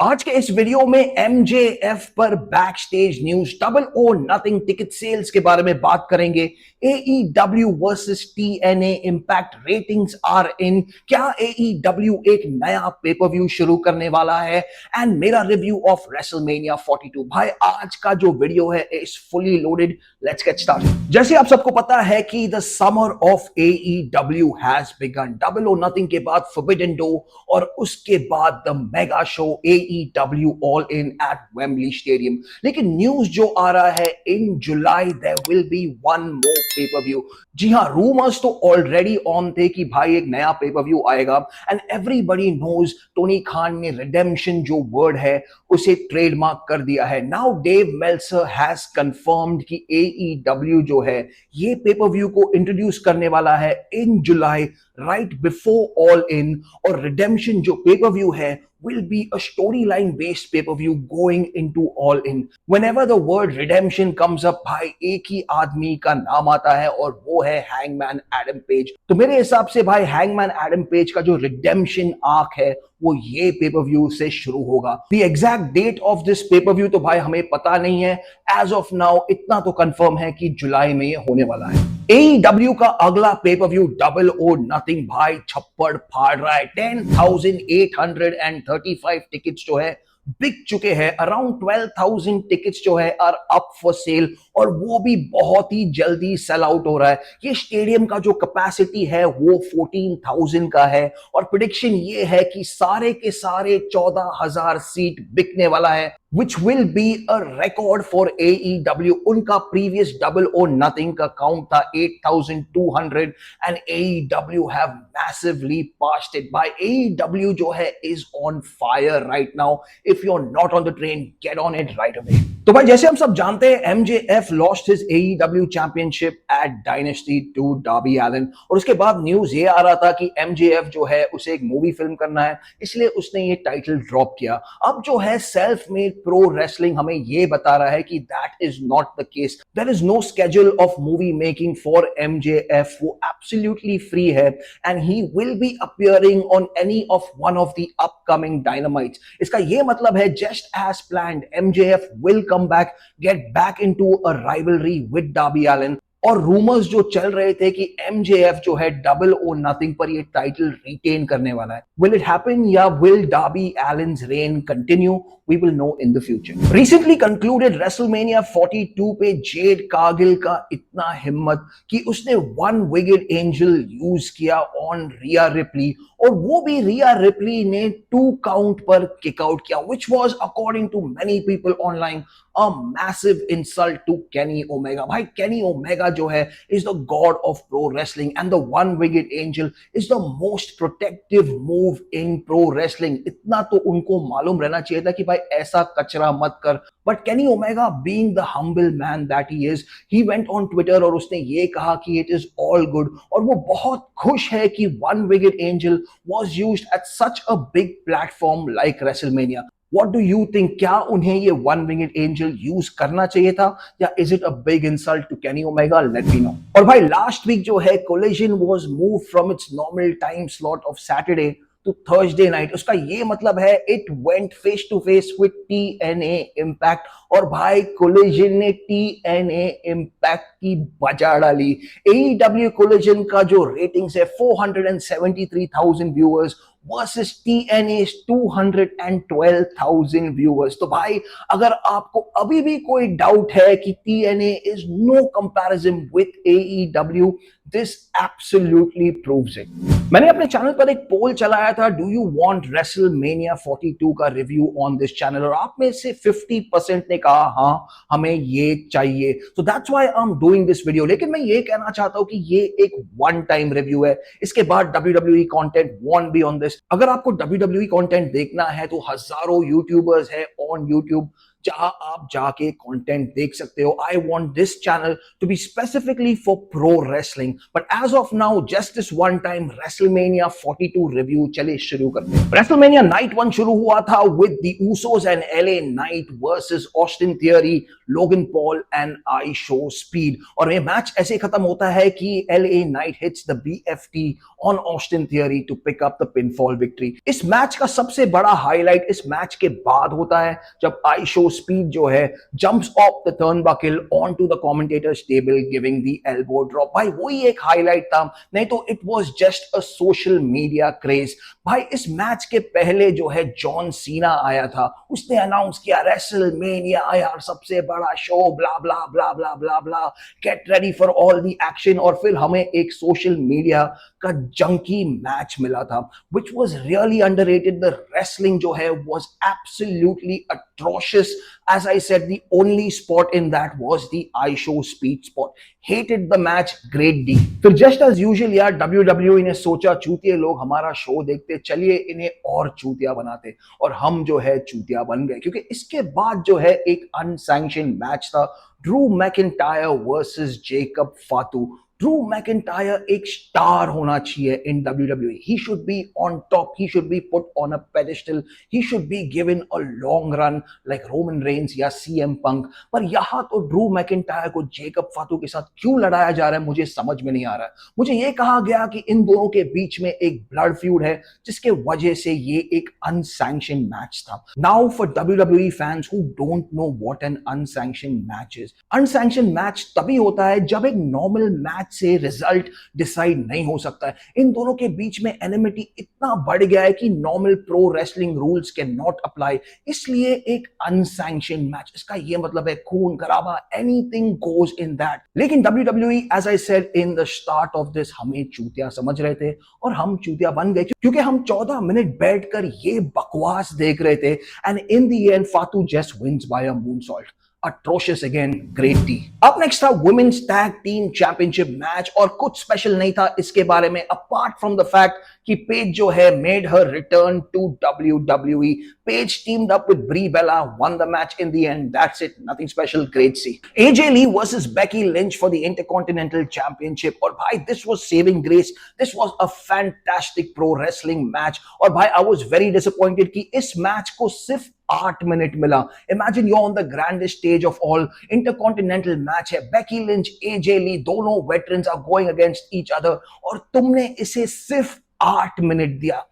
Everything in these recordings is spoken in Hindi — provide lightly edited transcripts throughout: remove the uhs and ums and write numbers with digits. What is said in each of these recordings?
आज के इस वीडियो में एमजेएफ पर back stage news, double or nothing ticket sales के बारे में बात करेंगे। AEW versus TNA impact ratings are in. क्या एईडब्ल्यू एक नया पेपर व्यू शुरू करने वाला है? एंड मेरा रिव्यू ऑफ रेसलमेनिया 42। भाई आज का जो वीडियो है is fully loaded. Let's get started. जैसे आप सबको पता है कि the summer of AEW has begun. Double or nothing के बाद फॉरबिडन डोर और उसके बाद the mega show AEW All In at Wembley Stadium। लेकिन न्यूज जो आ रहा है, in July there will be one more pay per view. जी हाँ, रूमर्स तो ऑलरेडी ऑन थे कि भाई एक नया पेपर व्यू आएगा and everybody knows Tony Khan ने रिडेम्पशन जो वर्ड है उसे ट्रेडमार्क कर दिया है। नाउ डेव मेल्सर हैज कंफर्म्ड कि AEW जो है ये पेपर व्यू को इंट्रोड्यूस करने वाला है in July, right before all in. और रिडेम्पशन जो पेपर व्यू है will be a storyline based pay-per-view going into All In। Whenever the word redemption comes up, भाई एक ही आदमी का नाम आता है और वो है हैंगमैन एडम पेज। तो मेरे हिसाब से भाई हैंगमैन एडम पेज का जो रिडेम्पशन आर्क है वो ये पेपर व्यू से शुरू होगा। The exact date of this pay per view तो भाई हमें पता नहीं है। एज ऑफ नाउ इतना तो कंफर्म है कि जुलाई में ये होने वाला है। AEW का अगला pay per view double or nothing भाई छप्पड़ फाड़ रहा है। 10,835 टिकट्स जो है बिक चुके हैं। अराउंड 12,000 टिकट्स जो है आर अप फॉर सेल और वो भी बहुत ही जल्दी सेल आउट हो रहा है। ये स्टेडियम का जो कैपेसिटी है वो 14,000 का है और प्रेडिक्शन ये है कि सारे के सारे 14,000 सीट बिकने वाला है, which will be a record for AEW। उनका previous double or nothing का count था 8,200 and AEW have massively passed it। By AEW जो है is on fire right now। If you're not on the train, get on it right away। तो भाई जैसे हम सब जानते हैं MJF lost his AEW championship at Dynasty to Darby Allin और उसके बाद न्यूज ये आ रहा था कि MJF जो है उसे एक मूवी फिल्म करना है, इसलिए उसने ये टाइटल ड्रॉप किया। अब जो है सेल्फ मेड प्रो रेसलिंग हमें ये बता रहा है कि that is not the case. There is no schedule of movie making for MJF। वो एब्सोल्युटली फ्री है and he will be appearing on any of one of the upcoming dynamites. इसका ये मतलब है just as planned MJF will come back, get back into a rivalry with Darby Allin. और रूमर्स जो चल रहे थे कि MJF जो है डबल ओ नथिंग पर ये टाइटल रिटेन करने वाला है। विल इट हैपन या will Derby Allen's rain continue? We will know in the future। Recently concluded WrestleMania 42 पे जेड कार्गिल का इतना हिम्मत कि उसने वन विगेड एंजल यूज किया ऑन रिया रिप्ली और वो भी रिया रिप्ली ने 2 काउंट पर किक आउट किया, which was according to many people online a massive insult to Kenny Omega। भाई Kenny Omega जो है is the god of pro wrestling and the one wigged angel is the most protective move in pro wrestling। इतना तो उनको मालूम रहना चाहिए था कि भाई ऐसा कचरा मत कर। But Kenny Omega being the humble man that he is, he went on Twitter और उसने ये कहा कि it is all good और वो बहुत खुश है कि one wigged angel was used at such a big platform like WrestleMania। What do you think? क्या उन्हें ये वन विंगड एंजल यूज करना चाहिए था या is it a big insult to Kenny Omega? Let me know। और भाई लास्ट वीक जो है Collision was moved from its normal time slot of Saturday to Thursday night। उसका ये मतलब है it went face to face with TNA Impact और भाई Collision ने TNA Impact की बजा डाली। AEW Collision का जो रेटिंग्स है 473,000 व्यूअर्स वर्सेस TNA's 212,000 व्यूअर्स। तो भाई अगर आपको अभी भी कोई डाउट है कि TNA is no comparison with AEW, this absolutely proves it. मैंने अपने चैनल पर एक पोल चलाया था, डू यू वांट रेसलमेनिया 42 का रिव्यू ऑन दिस चैनल, और आप में से 50% ने कहा हाँ हमें ये चाहिए। So that's why I am doing this video. लेकिन मैं ये कहना चाहता हूं कि ये एक वन टाइम रिव्यू है, इसके बाद WWE content want be on this. अगर आपको WWE कंटेंट देखना है तो हजारों यूट्यूबर्स है ऑन YouTube जहां आप जाके कंटेंट देख सकते हो. I want this channel to be specifically for pro wrestling, but as of now just this one time WrestleMania 42 review. चलिए शुरू करते हैं. रेसलमेनिया नाइट 1 शुरू हुआ था with the Usos and LA Knight versus Austin Theory, Logan Paul and IShowSpeed. और ये मैच ऐसे खत्म होता है कि LA Knight hits the BFT on Austin Theory to pick up the pinfall victory. इस मैच का सबसे बड़ा हाईलाइट इस मैच के बाद होता है जब आई शो स्पीड जो है jumps off the turnbuckle on to the commentators table giving the elbow drop. भाई वही एक हाईलाइट था, नहीं तो it was just a social media craze. भाई इस मैच के पहले जो है जॉन सीना आया था, उसने अनाउंस किया रेसलमेनिया यार सबसे बड़ा show, blah blah blah blah blah blah, get ready for all the action. और फिर हमें एक सोशल मीडिया का जंकी मैच मिला था which was really underrated. The wrestling जो है was absolutely atrocious. As I said, the only spot in that was the I show speed spot. Hated the match, great D. फिर just as usual यार WWE ने सोचा चूतिया लोग हमारा शो देखते, चलिए इन्हें और चूतिया बनाते. और हम जो है चूतिया बन गए, क्योंकि इसके बाद जो है एक अनसैंक्शन्ड मैच था, Drew McIntyre versus Jacob फातू. Drew McIntyre एक स्टार होना चाहिए इन WWE. He should be on top. He should be put on a pedestal. He should be given a long run like Roman Reigns या CM Punk. पर यहाँ तो ड्रू मैकिंटायर को जेकब फातू के साथ क्यों लड़ाया जा रहा है मुझे समझ में नहीं आ रहा है. मुझे ये कहा गया कि इन दोनों के बीच में एक ब्लड फ्यूड है जिसके वजह से ये एक अनसैंक्शन्ड मैच था. Now for WWE fans who don't know what an unsanctioned match is. Unsanctioned match तभी होता है जब एक नॉर्मल मैच से रिजल्ट डिसाइड नहीं हो सकता है. इन दोनों के बीच में एनिमिटी इतना बढ़ गया है कि normal pro wrestling rules can not apply. इसलिए एक अनसैंक्शन्ड मैच, इसका ये मतलब है खून खराबा, एनीथिंग गोज इन दैट. लेकिन WWE as I said in the start of this हमें चूतिया समझ रहे थे और हम चूतिया बन गए क्योंकि हम 14 मिनट बैठकर ये बकवास देख रहे थे. And in the end Fatu just wins by a moonsault. Atrocious again, great D. अब नेक्स्ट था women's tag team championship match और कुछ स्पेशल नहीं था इसके बारे में अपार्ट फ्रॉम द फैक्ट कि पेज जो है made her return to WWE. Paige teamed up with Brie Bella, won the match in the end. That's it, nothing special, great C. AJ Lee versus Becky Lynch for the Intercontinental Championship. और भाई this was saving grace. This was a fantastic pro wrestling match. और भाई I was very disappointed कि इस मैच को सिर्फ 8 मिनट मिला. Imagine you on the grandest stage of all, intercontinental match है, बेकी लिंच, एजे ली, दोनों veterans are going against each other और तुमने इसे सिर्फ 8 मिनट दिया.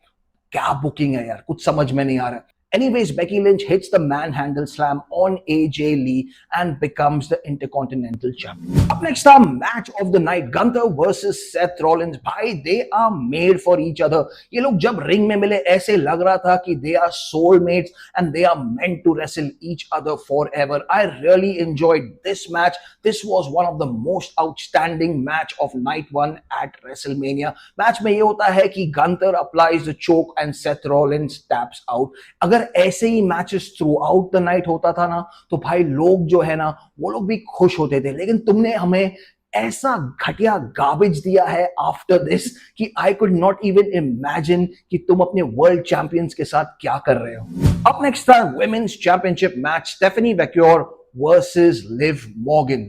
क्या बुकिंग है यार, कुछ समझ में नहीं आ रहा है. Anyways, Becky Lynch hits the manhandle slam on AJ Lee and becomes the Intercontinental Champion. Up next, our match of the night, Gunther versus Seth Rollins. भाई, they are made for each other. ये लोग जब रिंग में मिले ऐसे लग रहा था कि they are soulmates and they are meant to wrestle each other forever. I really enjoyed this match. This was one of the most outstanding match of night 1 at WrestleMania. Match में ये होता है कि Gunther applies the choke and Seth Rollins taps out. अगर ऐसे ही matches throughout the night होता था ना तो भाई लोग जो है ना वो लोग भी खुश होते थे. लेकिन तुमने हमें ऐसा घटिया गार्बेज दिया है आफ्टर दिस कि I could not even imagine कि तुम अपने वर्ल्ड चैंपियंस के साथ क्या कर रहे हो. अप नेक्स्ट था women's championship match, Stephanie Vaquer versus Liv Morgan.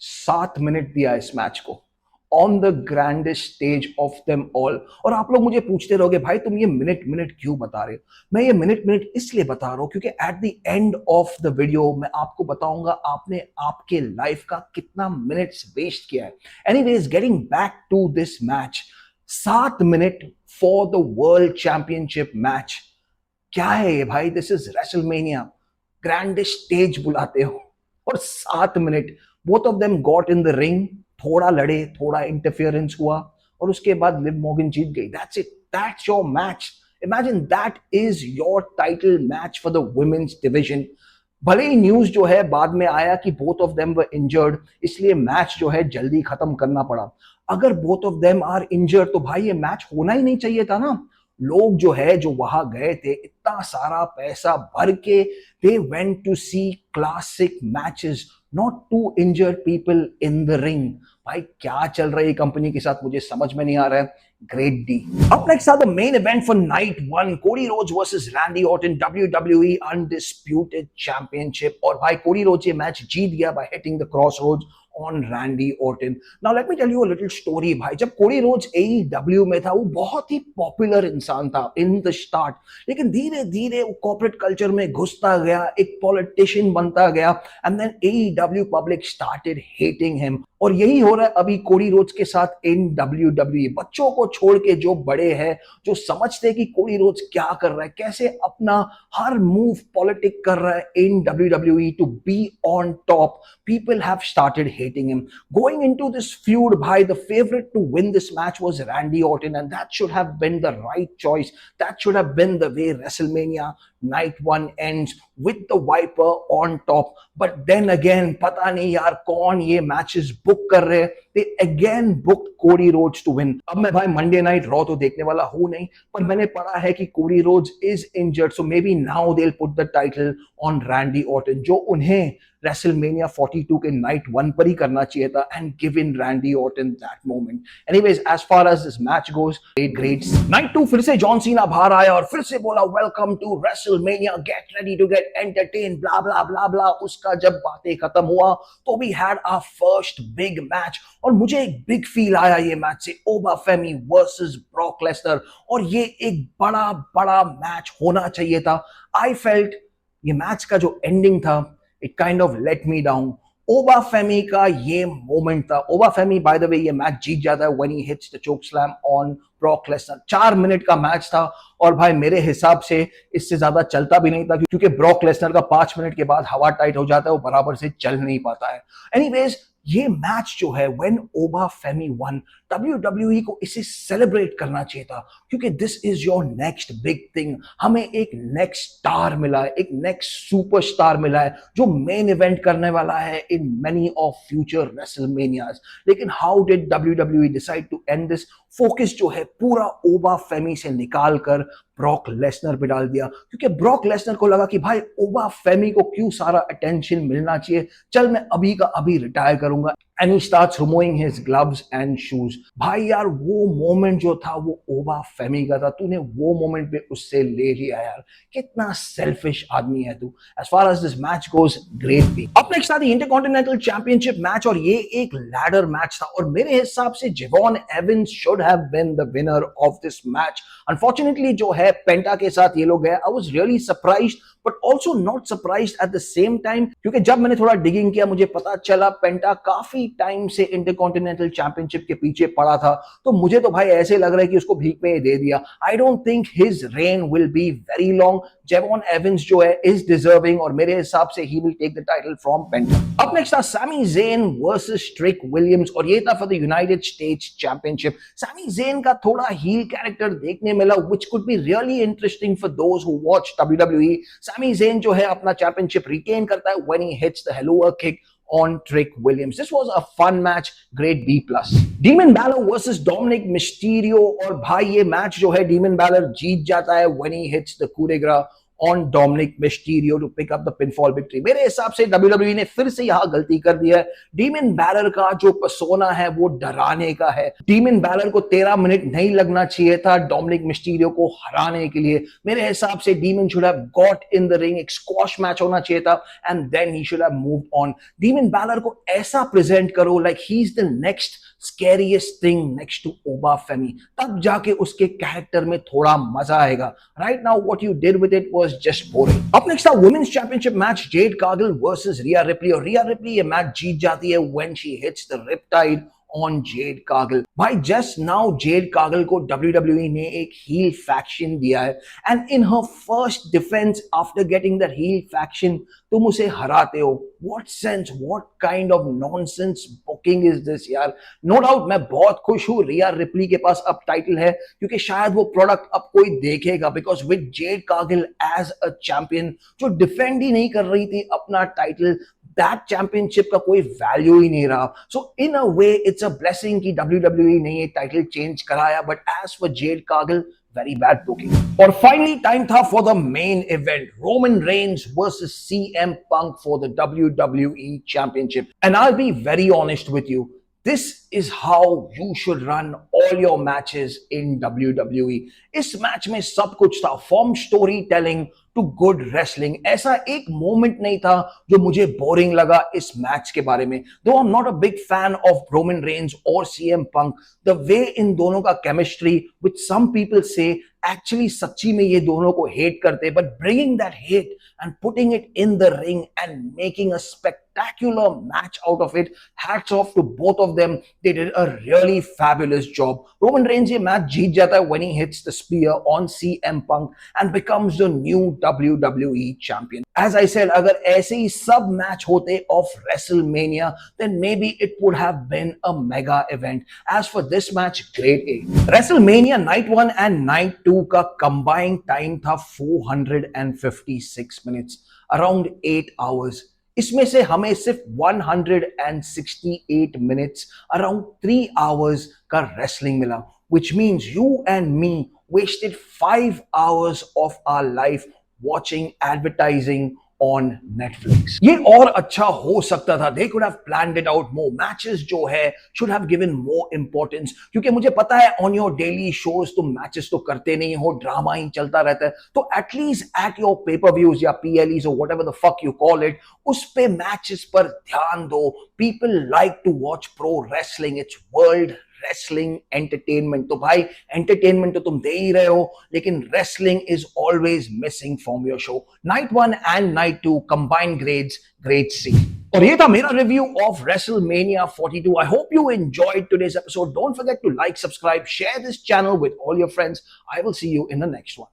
7 minute दिया इस मैच को on the grandest stage of them all. और आप लोग मुझे पूछते रहोगे भाई तुम ये मिनट मिनट क्यों बता रहे हो. मैं ये मिनट मिनट इसलिए बता रहा हूं क्योंकि at the end of the video मैं आपको बताऊंगा आपने आपके लाइफ का कितना मिनट्स वेस्ट किया है. Anyways, getting back to this match, 7 minute for the world championship match. क्या है ये भाई, this is WrestleMania, grandest stage बुलाते हो और 7 minute. Both of them got in the ring, थोड़ा लड़े, थोड़ा इंटरफियरेंस हुआ और उसके बाद लिव मॉर्गन जीत गई. That's it, that's your match. Imagine that is your title match for the women's division. भले ही न्यूज जो है बाद में आया कि both of them were injured, इसलिए मैच जो है जल्दी खत्म करना पड़ा. अगर both of them are injured तो भाई ये मैच होना ही नहीं चाहिए था ना. लोग जो है जो वहां गए थे इतना सारा पैसा भर के, they went to see classic matches, not two injured people in the ring. भाई क्या चल रहा है कंपनी के साथ, मुझे समझ में नहीं आ रहा है। Great D. Up next are the main event for night one, Cody Rhodes versus Randy Orton, WWE Undisputed Championship। और भाई कोडी रोड्स ये मैच जीत गया by hitting the crossroads on Randy Orton। Now let me tell you a little story भाई। जब कोडी रोड्स AEW में था वो बहुत ही पॉपुलर इंसान था इन द स्टार्ट, लेकिन धीरे धीरे वो कॉर्पोरेट कल्चर में घुसता गया, एक पॉलिटिशियन बनता गया, and then AEW public started hating him. और यही हो रहा है अभी कोडी रोड्स के साथ इन WWE। बच्चों को छोड़ के जो बड़े हैं, जो समझते हैं कि कोडी रोड्स क्या कर रहा है, कैसे अपना हर मूव पॉलिटिक कर रहा है in WWE to be on top, people have started hating him. Going into this feud, bhai, the favorite to win this match was Randy Orton, and that should have been the right choice. That should have been the way WrestleMania Night 1 ends, with the Viper on top. But then again, पता नहीं यार कौन ये matches book कर रहे हैं. They again booked Cody Rhodes to win. अब मैं भाई Monday Night Raw तो देखने वाला हूँ नहीं, पर मैंने पढ़ा है कि Cody Rhodes is injured, so maybe now they'll put the title on Randy Orton, जो उन्हें WrestleMania 42 के Night 1 पर ही करना चाहिए था, and given Randy Orton that moment. Anyways, as far as this match goes, great. Night 2 फिर से John Cena बाहर आया और फिर से बोला welcome to WrestleMania, get ready to get entertained, blah blah blah blah। उसका जब बातें खत्म हुआ तो we had our first big match, और मुझे एक बिग फील आया ये मैच से, ओबाफेमी वर्सेस ब्रॉक लेसनर, और ये एक बड़ा बड़ा मैच होना चाहिए था। आई फेल्ट ये मैच का जो एंडिंग था, it kind of let me down। ओबाफेमी का ये मोमेंट था। ओबाफेमी बाय द वे ये मैच जीत जाता है when he hits the choke slam on Brock Lesnar. 4 minute का मैच था, और भाई मेरे हिसाब से इससे ज्यादा चलता भी नहीं था, क्योंकि ब्रॉक लेसनर का 5 मिनट के बाद हवा टाइट हो जाता है, वो बराबर से चल नहीं पाता है। एनीवेज ये मैच जो है when ओबाफेमी won, WWE को इसे सेलिब्रेट करना चाहिए था, क्योंकि this is your next big thing. हमें एक नेक्स्ट स्टार मिला है, एक नेक्स्ट सुपरस्टार मिला है, जो मेन इवेंट करने वाला है in many of future WrestleManias. लेकिन how did WWE decide to end this? Focus जो है पूरा ओबाफेमी से निकाल कर ब्रॉक लेसनर पे डाल दिया, क्योंकि ब्रॉक लेसनर को लगा कि भाई ओबाफेमी को क्यों सारा अटेंशन मिलना चाहिए, चल मैं अभी का अभी रिटायर करूंगा। And he starts removing his gloves and shoes। भाई यार वो मोमेंट जो था वो ओबाफेमी का था, तूने वो मोमेंट पे उससे ले लिया यार, कितना सेल्फिश आदमी है तू। As far as this match goes, great thing। अब नेक्स्ट था इंटरकॉन्टिनेंटल चैंपियनशिप मैच, और ये एक लैडर मैच था, और मेरे हिसाब से जेवॉन Evans should have been the winner of this match। Unfortunately जो है पेंटा के साथ ये लोग गए। I was really surprised but also not surprised at the same time, क्योंकि जब मैंने थोड़ा डिगिंग किया मुझे पता चला पेंटा काफी टाइम से इंटरकॉन्टिनेंटल चैंपियनशिप के पीछे पड़ा था, तो मुझे तो भाई ऐसे लग रहा है कि उसको भीख में दे दिया। I don't think his reign will be very long. Jevon Evans जो है इज डिजर्विंग, और मेरे हिसाब से he will take the title from Penta. अब नेक्स्ट था Sami Zayn versus Trick Williams, और ये था for the United States championship. Sami Zayn का थोड़ा हील कैरेक्टर देखने मिला, which could be really interesting for those who watch WWE। Sami Zayn जो है अपना चैंपियनशिप रिटेन करता है when he hits the helluva kick on Trick Williams। This was a fun match, grade B+। Demon Balor versus Dominic Mysterio, और भाई ये मैच जो है Demon Balor जीत जाता है when he hits the coup de grace on Dominic Mysterio to pick up the pinfall victory। मेरे हिसाब से WWE ने फिर से यहां गलती कर दिया है। Demon Balor का जो पर्सोना है वो डराने का है। Demon Balor को 13 मिनट नहीं लगना चाहिए था Dominic Mysterio को हराने के लिए। मेरे हिसाब से Demon should have got in the ring, एक स्क्वॉश मैच होना चाहिए था, and then he should have moved on। Demon Balor को ऐसा प्रेजेंट करो like he is the next scariest thing next to Obafemi, तब जाके उसके कैरेक्टर में थोड़ा मजा आएगा। Right now what you did with it was just boring। Up next था women's championship match, Jade Cargill versus Rhea Ripley, और Rhea Ripley ये मैच जीत जाती है when she hits the riptide on Jade Cargill। भाई just now Jade Cargill को WWE ने एक heel faction दिया है, and in her first defense after getting that heel faction तुम उसे हराते हो। What sense, what kind of nonsense booking is this यार। No doubt मैं बहुत खुश हूँ रिया रिप्ली के पास अब टाइटल है, क्योंकि शायद वो प्रोडक्ट अब कोई देखेगा, because with Jade Cargill as a champion जो डिफेंड ही नहीं कर रही थी अपना टाइटल, दैट चैंपियनशिप का कोई वैल्यू ही नहीं रहा। So in a way it's a blessing कि WWE ने ये टाइटल चेंज कराया, but as for Jade Cargill very bad booking। और finally time था for the main event, Roman Reigns versus CM Punk for the WWE Championship। And I'll be very honest with you, This is how you should run all your matches in WWE. इस मैच में सब कुछ था, from story telling to good wrestling. ऐसा एक मोमेंट नहीं था जो मुझे बोरिंग लगा इस मैच के बारे में. दो I am not a big fan of Roman Reigns और सीएम पंक, द वे इन दोनों का केमिस्ट्री विच सम पीपल से एक्चुअली सच्ची में ये दोनों को हेट करते, but bringing that hate and putting it in the ring and making a spectacular match out of it. Hats off to both of them. They did a really fabulous job. Roman Reigns ये match जीत जाता है when he hits the spear on CM Punk and becomes the new WWE champion. As I said, अगर ऐसे ही सब match होते of WrestleMania, then maybe it would have been a mega event. As for this match, grade A. WrestleMania Night 1 and Night 2 का combined time था 456 minutes, around 8 hours. इसमें से हमें सिर्फ 168 minutes, around 3 hours का wrestling मिला, which means you and me wasted 5 hours of our life watching advertising on Netflix. ये और अच्छा हो सकता था. They could have planned it out more. Matches जो है should have given more importance. क्योंकि मुझे पता है on your daily shows तुम matches तो करते नहीं हो, ड्रामा ही चलता रहता है. तो at least at your pay-per-views या PLEs or whatever the fuck you call it, उस पे matches पर ध्यान दो. People like to watch pro wrestling. It's world wrestling entertainment. तो भाई एंटरटेनमेंट तो तुम दे ही रहे हो, लेकिन wrestling is always missing from your show. Night 1 and night 2 combined grades grade C. और ये था मेरा review of WrestleMania 42. I hope you enjoyed today's episode. Don't forget to like, subscribe, share this channel with all your friends. I will see you in the next one.